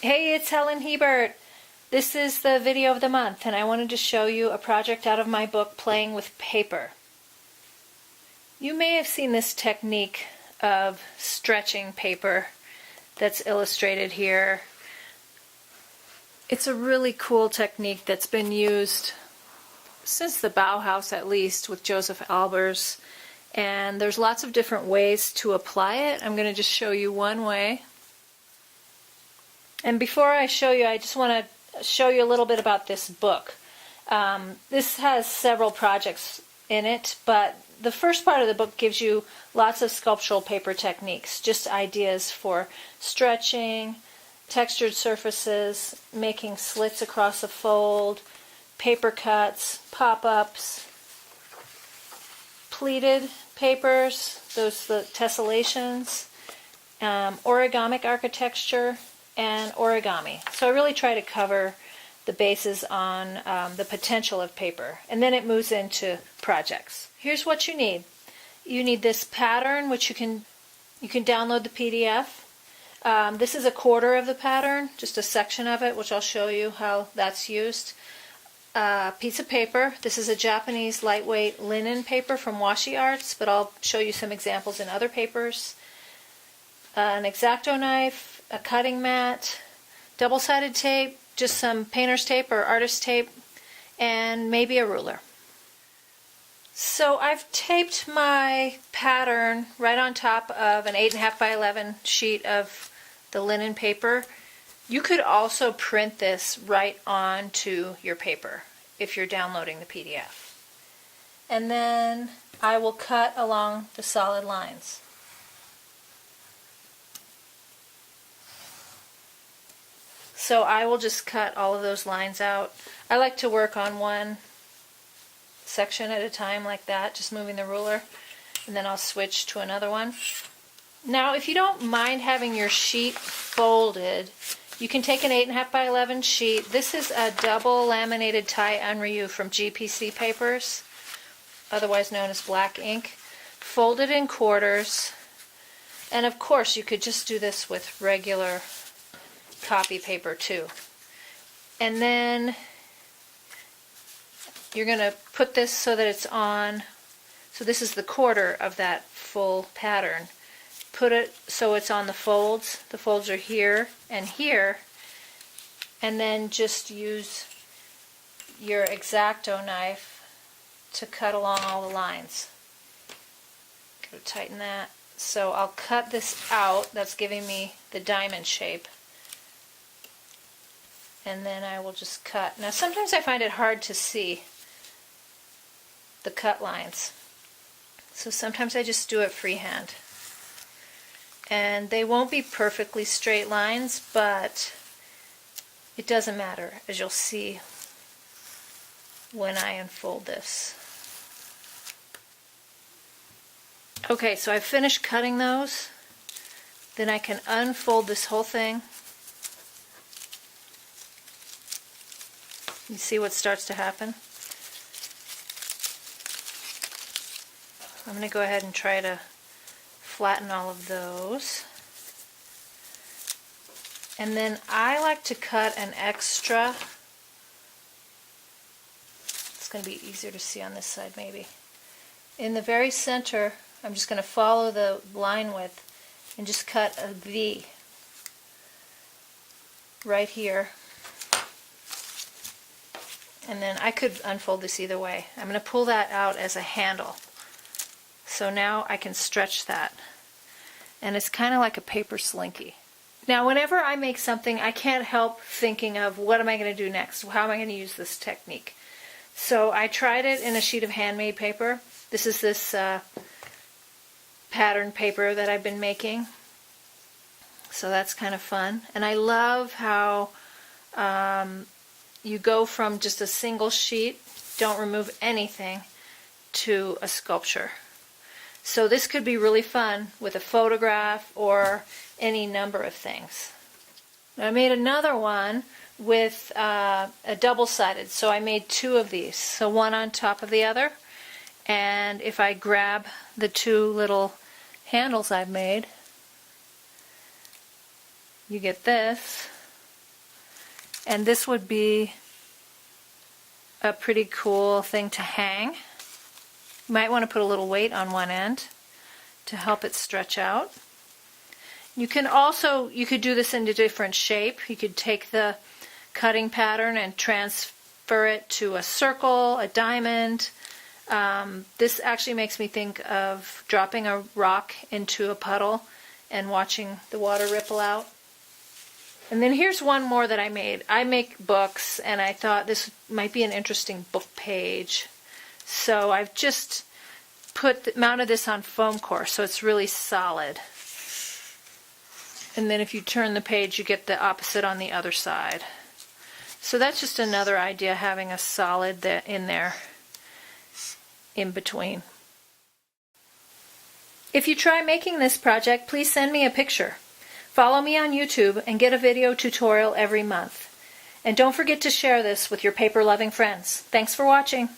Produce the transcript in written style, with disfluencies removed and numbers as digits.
Hey, it's Helen Hebert. This is the video of the month, and I wanted to show you a project out of my book, Playing with Paper. You may have seen this technique of stretching paper that's illustrated here. It's a really cool technique that's been used since the Bauhaus, at least, with Joseph Albers. And there's lots of different ways to apply it. I'm going to just show you one way. And before I show you, I just want to show you a little bit about this book. This has several projects in it, but the first part of the book gives you lots of sculptural paper techniques, just ideas for stretching, textured surfaces, making slits across a fold, paper cuts, pop-ups, pleated papers, those the tessellations, origamic architecture, and origami. So I really try to cover the bases on the potential of paper. And then it moves into projects. Here's what you need. You need this pattern, which you can download the PDF. This is a quarter of the pattern, just a section of it, which I'll show you how that's used. Piece of paper. This is a Japanese lightweight linen paper from Washi Arts, but I'll show you some examples in other papers. An X-Acto knife, a cutting mat, double-sided tape, just some painter's tape or artist tape, and maybe a ruler. So I've taped my pattern right on top of an 8.5 by 11 sheet of the linen paper. You could also print this right onto your paper if you're downloading the PDF. And then I will cut along the solid lines. So I will just cut all of those lines out. I like to work on one section at a time like that, just moving the ruler, and then I'll switch to another one. Now, if you don't mind having your sheet folded, you can take an 8.5 by 11 sheet. This is a double laminated tie unryu from GPC Papers, otherwise known as black ink. Fold it in quarters, and of course you could just do this with regular copy paper too. And then you're going to put this so that it's on, so this is the quarter of that full pattern. Put it so it's on the folds. The folds are here and here, and then just use your X-Acto knife to cut along all the lines. Go to tighten that. So I'll cut this out. That's giving me the diamond shape. And then I will just cut. Now sometimes I find it hard to see the cut lines, so sometimes I just do it freehand. And they won't be perfectly straight lines, but it doesn't matter, as you'll see when I unfold this. Okay, so I've finished cutting those. Then I can unfold this whole thing. You see what starts to happen? I'm going to go ahead and try to flatten all of those. And then I like to cut an extra. It's going to be easier to see on this side maybe. In the very center, I'm just going to follow the line width and just cut a V right here. And then I could unfold this either way. I'm going to pull that out as a handle. So now I can stretch that. And it's kind of like a paper slinky. Now whenever I make something, I can't help thinking of what am I going to do next? How am I going to use this technique? So I tried it in a sheet of handmade paper. This is this pattern paper that I've been making. So that's kind of fun. And I love how you go from just a single sheet, don't remove anything, to a sculpture. So this could be really fun with a photograph or any number of things. I made another one with a double-sided, so I made two of these, so one on top of the other. And if I grab the two little handles I've made, you get this. And this would be a pretty cool thing to hang. You might want to put a little weight on one end to help it stretch out. You can also, you could do this in a different shape. You could take the cutting pattern and transfer it to a circle, a diamond. This actually makes me think of dropping a rock into a puddle and watching the water ripple out. And then here's one more that I made. I make books, and I thought this might be an interesting book page. So I've just mounted this on foam core, so it's really solid. And then if you turn the page, you get the opposite on the other side. So that's just another idea, having a solid in there in between. If you try making this project, please send me a picture. Follow me on YouTube and get a video tutorial every month. And don't forget to share this with your paper-loving friends. Thanks for watching.